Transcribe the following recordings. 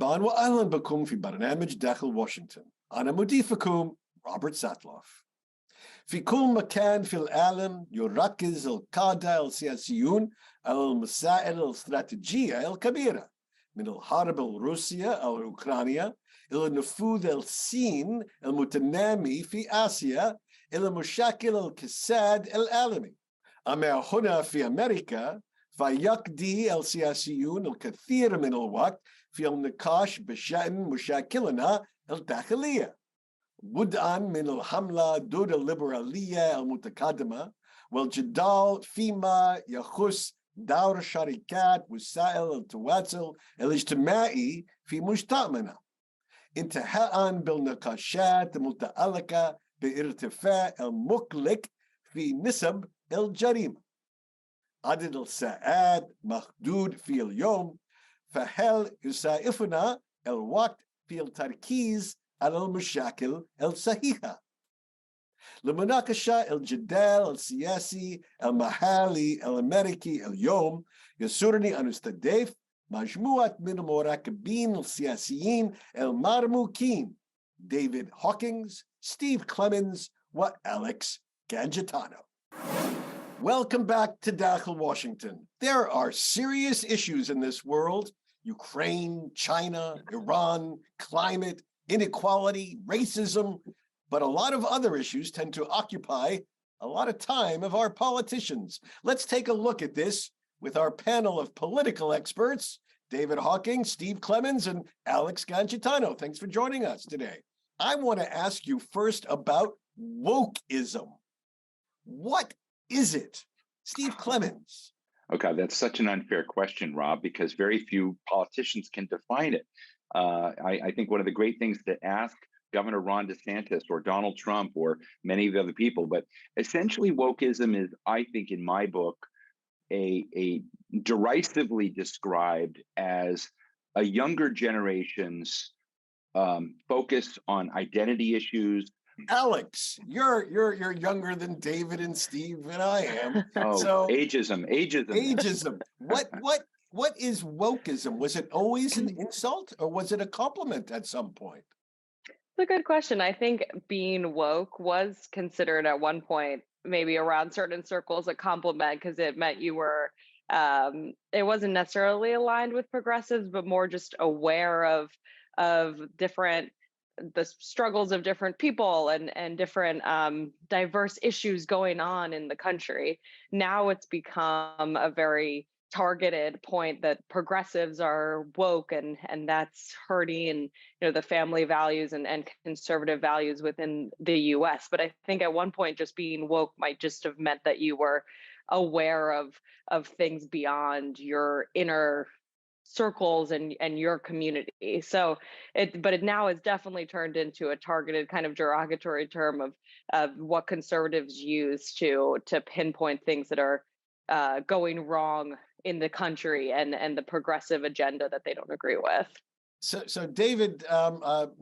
مرحبا وأهلا بكم في برنامج داخل واشنطن. أنا مضيفكم روبرت ساتلوف. في كل مكان في العالم يركز القادة السياسيون على المسائل الاستراتيجية الكبيرة، من الحرب الروسية أو أوكرانيا إلى نفوذ الصين المتنامي في آسيا إلى مشاكل الكساد العالمي. أما هنا في أميركا فيقضي السياسيون الكثير من الوقت في النقاش بشأن مشاكلنا الداخلية، بدءا من الحملة ضد الليبرالية المتقدمة والجدال فيما يخص دور شركات وسائل التواصل الاجتماعي في مجتمعنا، انتهاء بالنقاشات المتعلقة بارتفاع المقلق في نسب الجريمة. عدد الساعات محدود في اليوم، فهل يسعفنا الوقت في التركيز على المشاكل الصحيحة؟ لمناقشة الجدال السياسي المحلي الأمريكي اليوم يسرني أن أستضيف مجموعة من المراقبين السياسيين المرموقين: ديفيد هوكينز، ستيف كليمنز، وأليكس كانجيتانو. Welcome back to Dakhel, Washington. There are serious issues in this world: Ukraine, China, Iran, climate, inequality, racism, but a lot of other issues tend to occupy a lot of time of our politicians. Let's take a look at this with our panel of political experts, David Hawking, Steve Clemens, and Alex Gangitano. Thanks for joining us today. I want to ask you first about wokeism. What is it? Steve Clemens. Okay, that's such an unfair question, Rob, because very few politicians can define it. I think one of the great things to ask Governor Ron DeSantis or Donald Trump or many of the other people, but essentially wokeism is, I think, in my book, a derisively described as a younger generation's focus on identity issues. Alex, you're younger than David and Steve and I am. Oh, so ageism. What is wokeism? Was it always an insult, or was it a compliment at some point? It's a good question. I think being woke was considered at one point, maybe around certain circles, a compliment, because it meant you were, it wasn't necessarily aligned with progressives, but more just aware of the struggles of different people and different diverse issues going on in the country. Now it's become a very targeted point that progressives are woke, and that's hurting, the family values and conservative values within the US. But I think at one point just being woke might just have meant that you were aware of things beyond your inner circles and your community. So it now has definitely turned into a targeted kind of derogatory term of what conservatives use to pinpoint things that are going wrong in the country and the progressive agenda that they don't agree with. So David,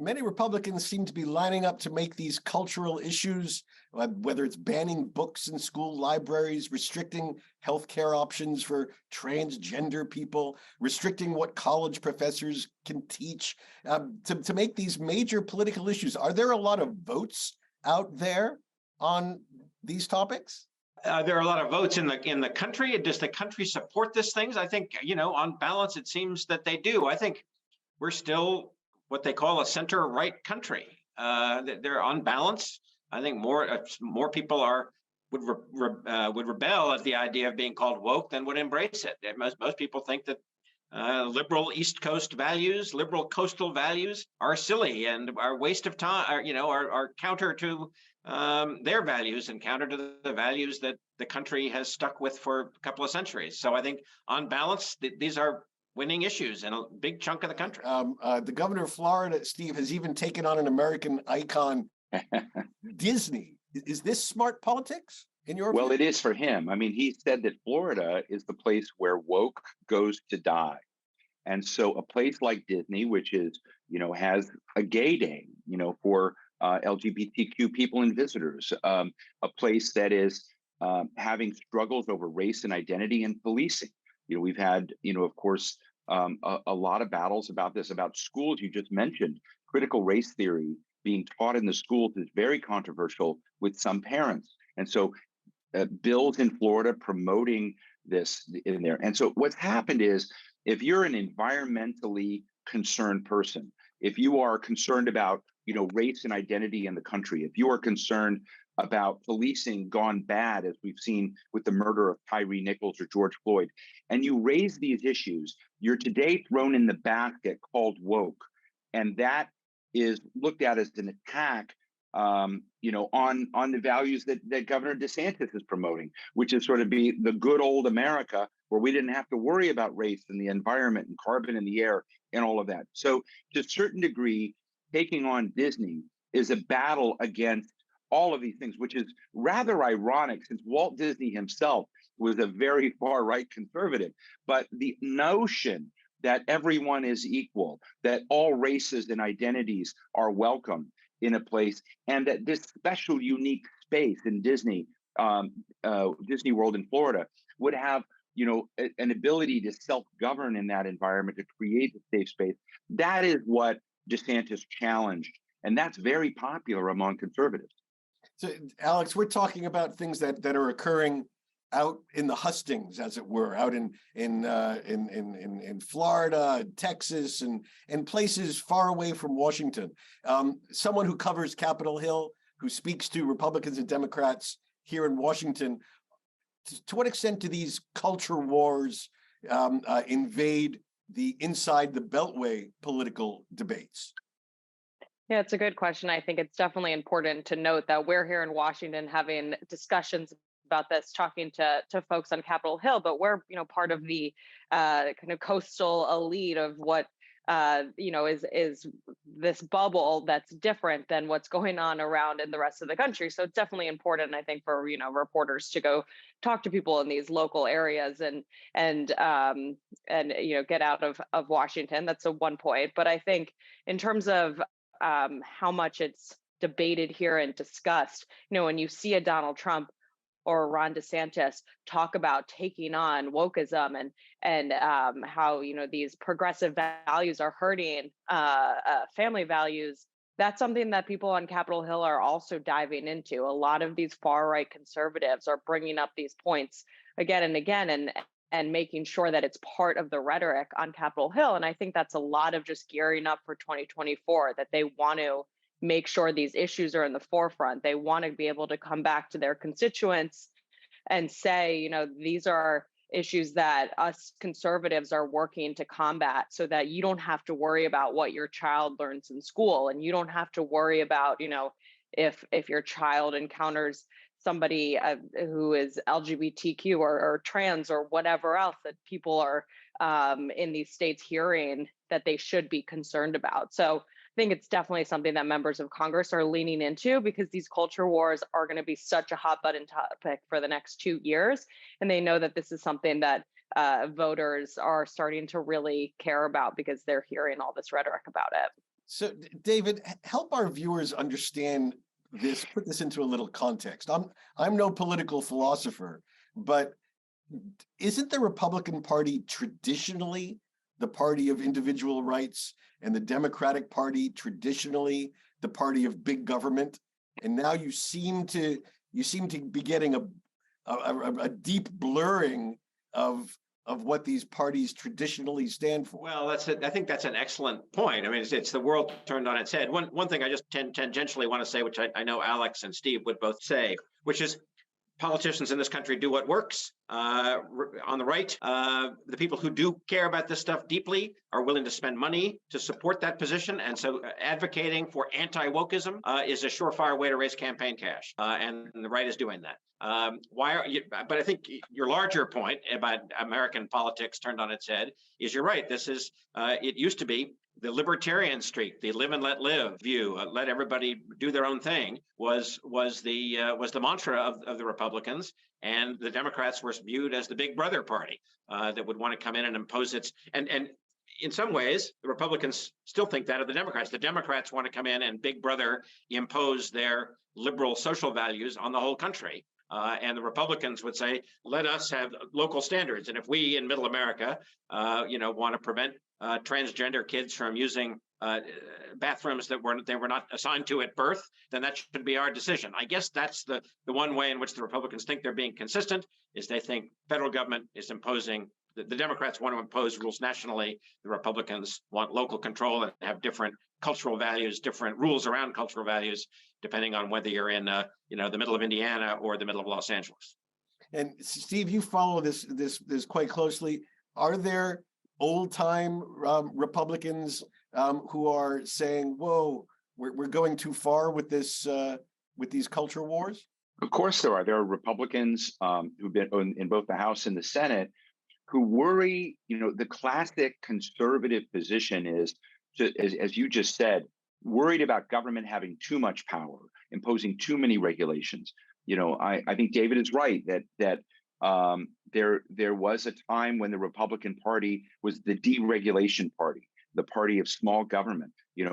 many Republicans seem to be lining up to make these cultural issues, whether it's banning books in school libraries, restricting healthcare options for transgender people, restricting what college professors can teach, to make these major political issues. Are there a lot of votes out there on these topics? There are a lot of votes in the country. Does the country support these things? I think, on balance, it seems that they do. I think we're still what they call a center-right country. They're on balance. I think more people would rebel at the idea of being called woke than would embrace it. Most people think that liberal East Coast values, liberal coastal values are silly and are a waste of time, are counter to their values and counter to the values that the country has stuck with for a couple of centuries. So I think on balance, these are winning issues in a big chunk of the country. The governor of Florida, Steve, has even taken on an American icon, Disney. Is this smart politics in your view? Well, it is for him. I mean, he said that Florida is the place where woke goes to die. And so a place like Disney, which is, has a gay day, for LGBTQ people and visitors, a place that is having struggles over race and identity and policing. We've had, of course, a lot of battles about this, about schools. You just mentioned critical race theory being taught in the schools is very controversial with some parents. And so bills in Florida promoting this in there. And so what's happened is, if you're an environmentally concerned person, if you are concerned about, race and identity in the country, if you are concerned about policing gone bad, as we've seen with the murder of Tyree Nichols or George Floyd, and you raise these issues, you're today thrown in the basket called woke. And that is looked at as an attack on the values that Governor DeSantis is promoting, which is sort of be the good old America where we didn't have to worry about race and the environment and carbon in the air and all of that. So to a certain degree, taking on Disney is a battle against all of these things, which is rather ironic since Walt Disney himself was a very far right conservative. But the notion that everyone is equal, that all races and identities are welcome in a place, and that this special, unique space in Disney World in Florida would have, an ability to self-govern in that environment, to create a safe space. That is what DeSantis challenged, and that's very popular among conservatives. So, Alex, we're talking about things that are occurring out in the hustings, as it were, out in Florida, Texas, and places far away from Washington. Someone who covers Capitol Hill, who speaks to Republicans and Democrats here in Washington, to what extent do these culture wars invade the inside the Beltway political debates? Yeah, it's a good question. I think it's definitely important to note that we're here in Washington having discussions about this, talking to folks on Capitol Hill, but we're part of the kind of coastal elite of what is this bubble that's different than what's going on around in the rest of the country. So it's definitely important, I think, for reporters to go talk to people in these local areas and get out of Washington. That's one point. But I think in terms of how much it's debated here and discussed, when you see a Donald Trump or Ron DeSantis talk about taking on wokeism and how these progressive values are hurting family values, that's something that people on Capitol Hill are also diving into. A lot of these far right conservatives are bringing up these points again and again and making sure that it's part of the rhetoric on Capitol Hill. And I think that's a lot of just gearing up for 2024, that they want to make sure these issues are in the forefront. They want to be able to come back to their constituents and say, these are issues that us conservatives are working to combat, so that you don't have to worry about what your child learns in school, and you don't have to worry about, if your child encounters somebody who is LGBTQ or trans or whatever else that people are in these states hearing that they should be concerned about. So I think it's definitely something that members of Congress are leaning into, because these culture wars are going to be such a hot button topic for the next 2 years. And they know that this is something that voters are starting to really care about, because they're hearing all this rhetoric about it. So, David, help our viewers understand this, put this into a little context. I'm no political philosopher, but isn't the Republican Party traditionally the party of individual rights, and the Democratic Party traditionally the party of big government? And now you seem to be getting a deep blurring of what these parties traditionally stand for. Well, I think that's an excellent point. I mean, it's the world turned on its head. One thing I just tangentially want to say, which I know Alex and Steve would both say, which is politicians in this country do what works. On the right, the people who do care about this stuff deeply are willing to spend money to support that position. And so advocating for anti-wokeism is a surefire way to raise campaign cash. And the right is doing that. But I think your larger point about American politics turned on its head is, you're right. This is, it used to be the libertarian streak, the live and let live view, let everybody do their own thing, was the mantra of the Republicans, and the Democrats were viewed as the big brother party that would want to come in and impose its and in some ways, the Republicans still think that of the Democrats. The Democrats want to come in and big brother impose their liberal social values on the whole country. And the Republicans would say, let us have local standards. And if we in Middle America, want to prevent transgender kids from using bathrooms that they were not assigned to at birth, then that should be our decision. I guess that's the one way in which the Republicans think they're being consistent, is they think federal government is imposing, the Democrats want to impose rules nationally, the Republicans want local control and have different cultural values, different rules around cultural values, depending on whether you're in the middle of Indiana or the middle of Los Angeles. And Steve, you follow this quite closely. Are there old-time Republicans who are saying, "Whoa, we're going too far with this with these culture wars"? Of course there are. There are Republicans who've been in both the House and the Senate who worry. The classic conservative position is, as you just said, worried about government having too much power, imposing too many regulations. I think David is right that there was a time when the Republican Party was the deregulation party, the party of small government.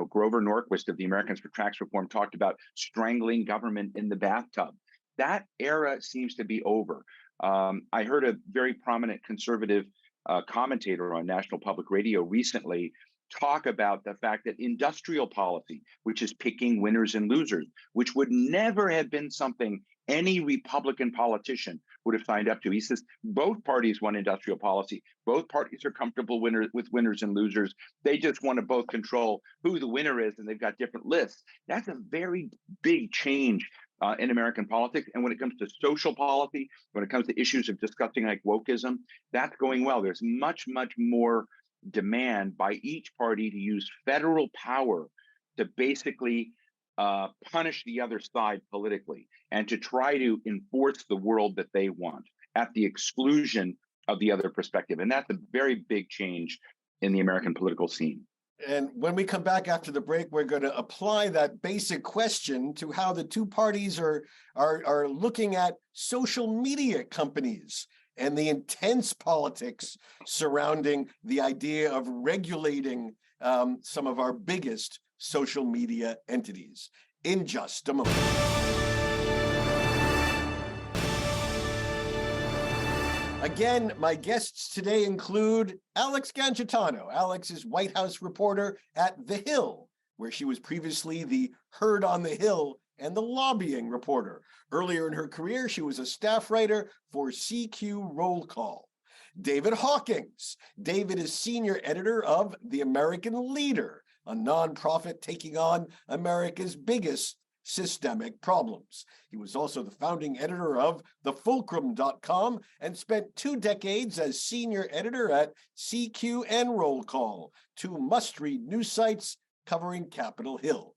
Grover Norquist of the Americans for Tax Reform talked about strangling government in the bathtub. That era seems to be over. I heard a very prominent conservative commentator on National Public Radio recently talk about the fact that industrial policy, which is picking winners and losers, which would never have been something any Republican politician would have signed up to. He says both parties want industrial policy. Both parties are comfortable with winners and losers. They just want to both control who the winner is, and they've got different lists. That's a very big change in American politics. And when it comes to social policy, when it comes to issues of discussing like wokeism, that's going well. There's much, much more demand by each party to use federal power to basically punish the other side politically and to try to enforce the world that they want at the exclusion of the other perspective. And that's a very big change in the American political scene. And when we come back after the break, we're going to apply that basic question to how the two parties are looking at social media companies and the intense politics surrounding the idea of regulating some of our biggest social media entities. In just a moment. Again, my guests today include Alex Gangitano. Alex is White House reporter at The Hill, where she was previously the Heard on the Hill and the lobbying reporter. Earlier in her career, she was a staff writer for CQ Roll Call. David Hawkins. David is senior editor of The American Leader, a nonprofit taking on America's biggest systemic problems. He was also the founding editor of thefulcrum.com and spent 2 decades as senior editor at CQ and Roll Call, 2 must-read news sites covering Capitol Hill.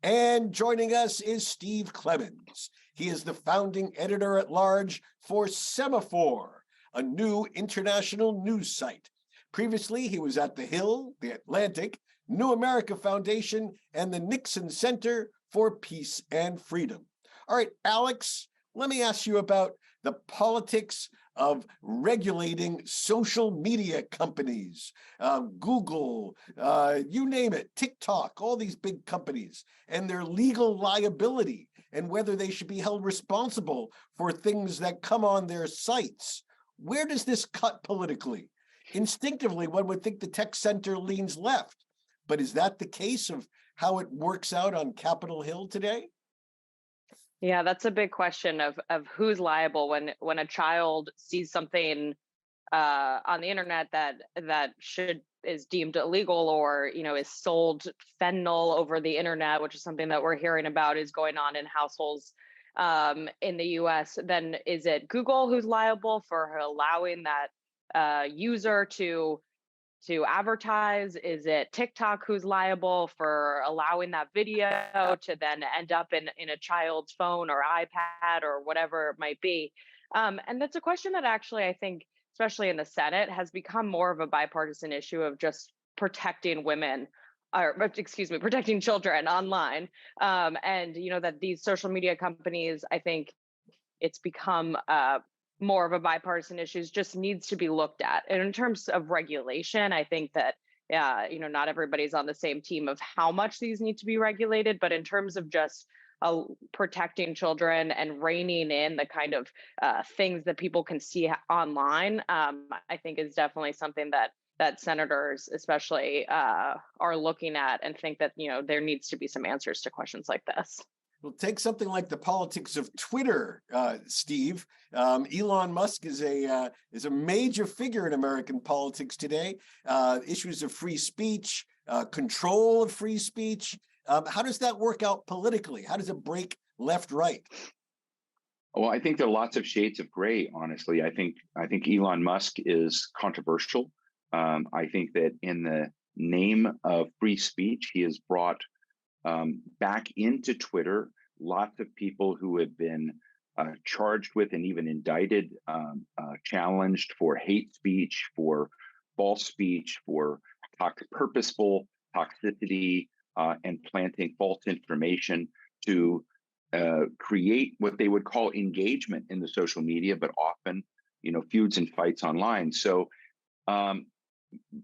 And joining us is Steve Clemons. He is the founding editor-at-large for Semaphore, a new international news site. Previously, he was at The Hill, The Atlantic, New America Foundation, and the Nixon Center for Peace and Freedom. All right, Alex, let me ask you about the politics of regulating social media companies, Google, you name it, TikTok, all these big companies, and their legal liability, and whether they should be held responsible for things that come on their sites. Where does this cut politically? Instinctively, one would think the tech center leans left, but is that the case of how it works out on Capitol Hill today? Yeah, that's a big question of who's liable when a child sees something on the internet that is deemed illegal, or is sold fentanyl over the internet, which is something that we're hearing about is going on in households in the U.S. Then is it Google who's liable for allowing that user to advertise? Is it TikTok who's liable for allowing that video to then end up in a child's phone or iPad or whatever it might be? And that's a question that actually, I think, especially in the Senate, has become more of a bipartisan issue of just protecting women, protecting children online. And, that these social media companies, I think it's become more of a bipartisan issue, just needs to be looked at. And in terms of regulation, I think that, not everybody's on the same team of how much these need to be regulated, but in terms of just protecting children and reining in the kind of things that people can see online, I think is definitely something that senators especially are looking at, and think that, there needs to be some answers to questions like this. Well, take something like the politics of Twitter, Steve. Elon Musk is a major figure in American politics today. Issues of free speech, control of free speech. How does that work out politically? How does it break left-right? Well, I think there are lots of shades of gray, honestly. I think Elon Musk is controversial. I think that in the name of free speech, he has brought back into Twitter lots of people who have been charged with and even indicted, challenged for hate speech, for false speech, for purposeful toxicity, and planting false information to create what they would call engagement in the social media, but often, feuds and fights online. So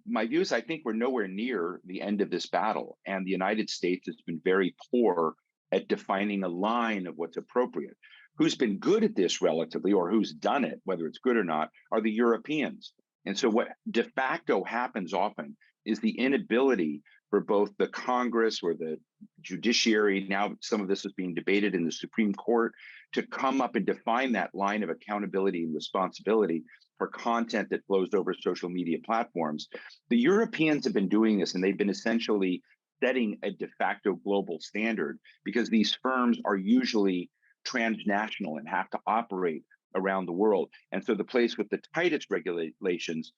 my view is I think we're nowhere near the end of this battle, and the United States has been very poor at defining a line of what's appropriate. Who's been good at this relatively, or who's done it, whether it's good or not, are the Europeans. And so what de facto happens often is the inability for both the Congress or the judiciary, now some of this is being debated in the Supreme Court, to come up and define that line of accountability and responsibility for content that flows over social media platforms. The Europeans have been doing this, and they've been essentially setting a de facto global standard, because these firms are usually transnational and have to operate around the world. And so the place with the tightest regulations,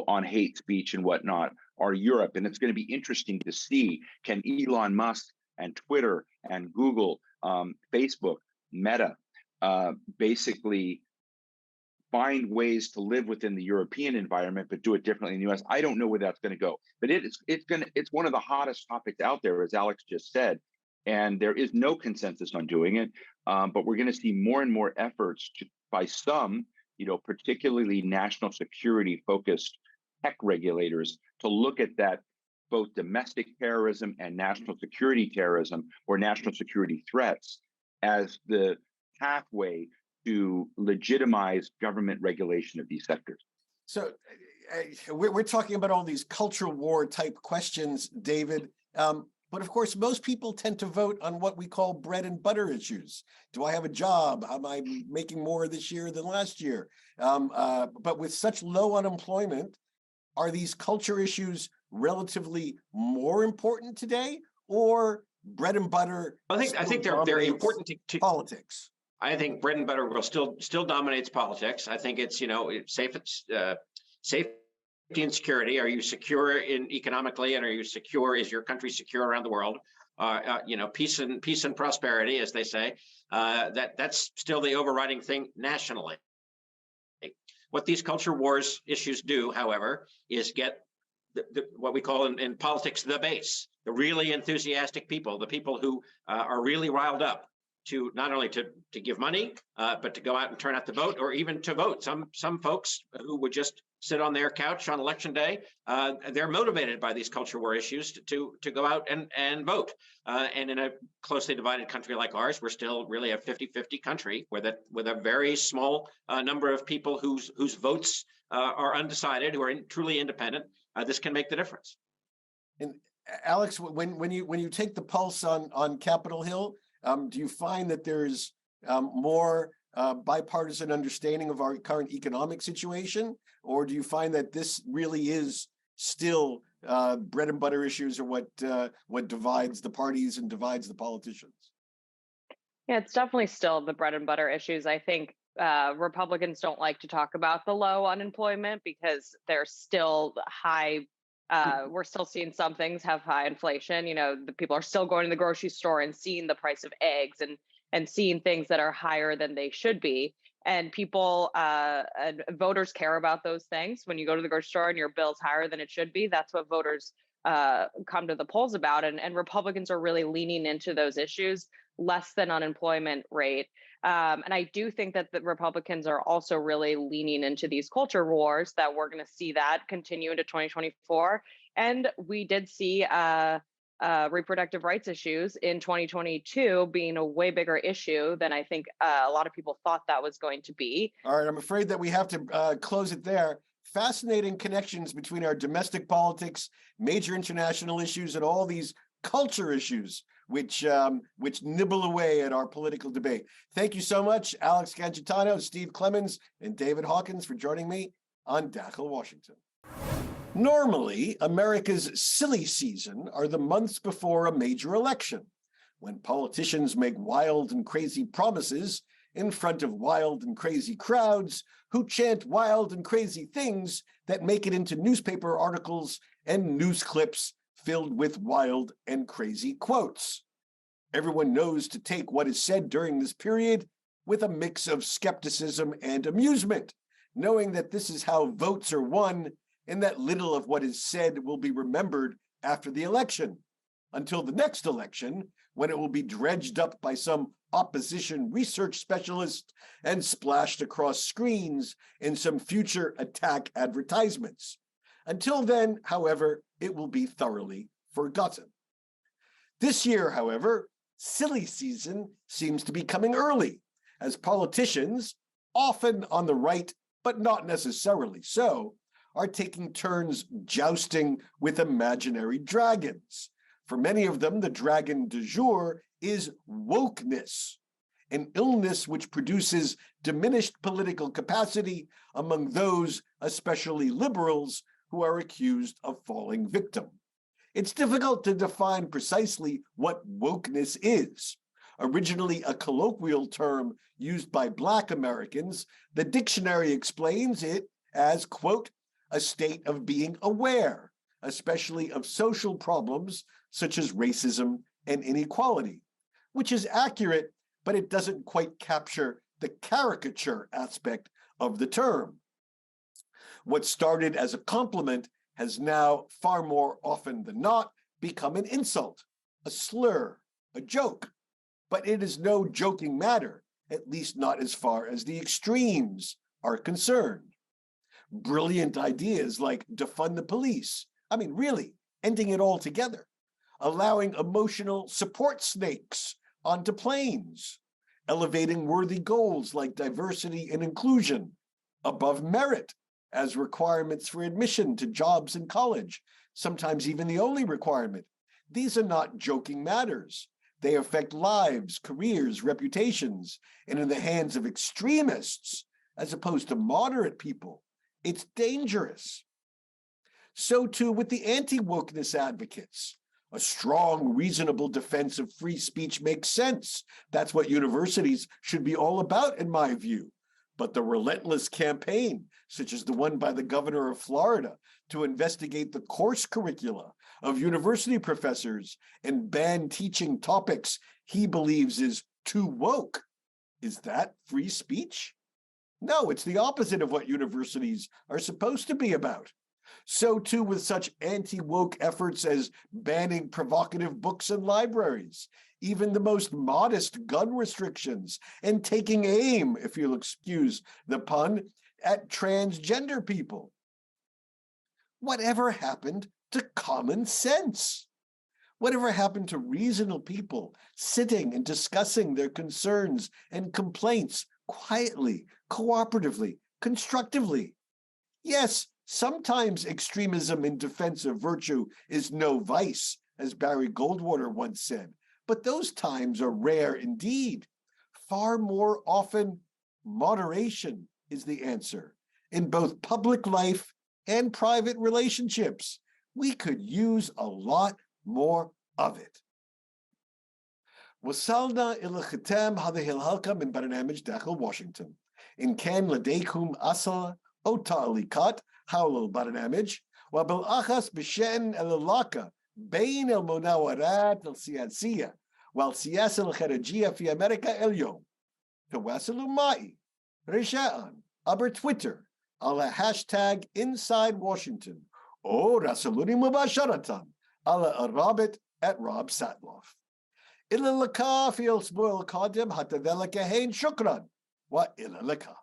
on hate speech and whatnot, are Europe. And it's going to be interesting to see, can Elon Musk and Twitter and Google, Facebook, Meta, basically find ways to live within the European environment, but do it differently in the US. I don't know where that's going to go, but it's one of the hottest topics out there, as Alex just said, and there is no consensus on doing it. But we're going to see more and more efforts by some, particularly national security focused tech regulators, to look at that, both domestic terrorism and national security terrorism, or national security threats, as the pathway to legitimize government regulation of these sectors. So we're talking about all these cultural war type questions, David. But of course, most people tend to vote on what we call bread and butter issues. Do I have a job? Am I making more this year than last year? But with such low unemployment, are these culture issues relatively more important today, or bread and butter? I think they're important to politics. I think bread and butter will still dominates politics. I think it's safety and security. Are you secure economically, and are you secure? Is your country secure around the world? Peace and prosperity, as they say. That's still the overriding thing nationally. What these culture wars issues do, however, is get what we call in politics the base, the really enthusiastic people, the people who are really riled up to not only to give money, but to go out and turn out the vote, or even to vote. Some folks who would just sit on their couch on election day, they're motivated by these culture war issues to go out and vote. And in a closely divided country like ours, we're still really a 50-50 country with a very small number of people whose votes are undecided, who are truly independent. This can make the difference. And Alex, when you take the pulse on Capitol Hill, do you find that there's more bipartisan understanding of our current economic situation, or do you find that this really is still bread and butter issues are what divides the parties and divides the politicians? Yeah, it's definitely still the bread and butter issues. I think Republicans don't like to talk about the low unemployment because they're still high. We're still seeing some things have high inflation. The people are still going to the grocery store and seeing the price of eggs and seeing things that are higher than they should be. And people and voters care about those things. When you go to the grocery store and your bill's higher than it should be, that's what voters come to the polls about. And Republicans are really leaning into those issues, less than unemployment rate. And I do think that the Republicans are also really leaning into these culture wars, that we're going to see that continue into 2024. And we did see reproductive rights issues in 2022 being a way bigger issue than I think a lot of people thought that was going to be. All right, I'm afraid that we have to close it there. Fascinating connections between our domestic politics, major international issues, and all these culture issues which nibble away at our political debate. Thank you so much, Alex Gangitano, Steve Clemens, and David Hawkins for joining me on Dakhel, Washington. Normally, America's silly season are the months before a major election, when politicians make wild and crazy promises in front of wild and crazy crowds who chant wild and crazy things that make it into newspaper articles and news clips filled with wild and crazy quotes. Everyone knows to take what is said during this period with a mix of skepticism and amusement, knowing that this is how votes are won and that little of what is said will be remembered after the election, until the next election, when it will be dredged up by some opposition research specialist and splashed across screens in some future attack advertisements. Until then, however, it will be thoroughly forgotten. This year, however, silly season seems to be coming early, as politicians, often on the right, but not necessarily so, are taking turns jousting with imaginary dragons. For many of them, the dragon du jour is wokeness, an illness which produces diminished political capacity among those, especially liberals, who are accused of falling victim. It's difficult to define precisely what wokeness is. Originally a colloquial term used by Black Americans, the dictionary explains it as, quote, a state of being aware, especially of social problems such as racism and inequality, which is accurate, but it doesn't quite capture the caricature aspect of the term. What started as a compliment has now, far more often than not, become an insult, a slur, a joke. But it is no joking matter, at least not as far as the extremes are concerned. Brilliant ideas like defund the police, really, ending it all together, allowing emotional support snakes onto planes, elevating worthy goals like diversity and inclusion above merit as requirements for admission to jobs in college, sometimes even the only requirement. These are not joking matters. They affect lives, careers, reputations, and in the hands of extremists, as opposed to moderate people, it's dangerous. So too with the anti-wokeness advocates. A strong, reasonable defense of free speech makes sense. That's what universities should be all about, in my view. But the relentless campaign, such as the one by the governor of Florida, to investigate the course curricula of university professors and ban teaching topics he believes is too woke, is that free speech? No, it's the opposite of what universities are supposed to be about. So too with such anti-woke efforts as banning provocative books in libraries, even the most modest gun restrictions, and taking aim, if you'll excuse the pun, at transgender people. Whatever happened to common sense? Whatever happened to reasonable people sitting and discussing their concerns and complaints quietly, cooperatively, constructively? Yes, sometimes extremism in defense of virtue is no vice, as Barry Goldwater once said, but those times are rare indeed. Far more often, moderation is the answer in both public life and private relationships. We could use a lot more of it. وصلنا إلى ختام هذه الحلقة من برنامج داخل واشنطن. إن كان لديكم أسئلة أو تعليقات حول البرنامج وبالأخص بشأن العلاقة بين المناورات السياسية والسياسة الخارجية في أمريكا اليوم، تواصلوا معي رجاء عبر تويتر على هاشتاج Inside Washington أو راسلوني مباشرة على الرابط @RobSatloff. إلى اللقاء في الأسبوع القادم، حتى ذلك حين شكرا وإلى اللقاء.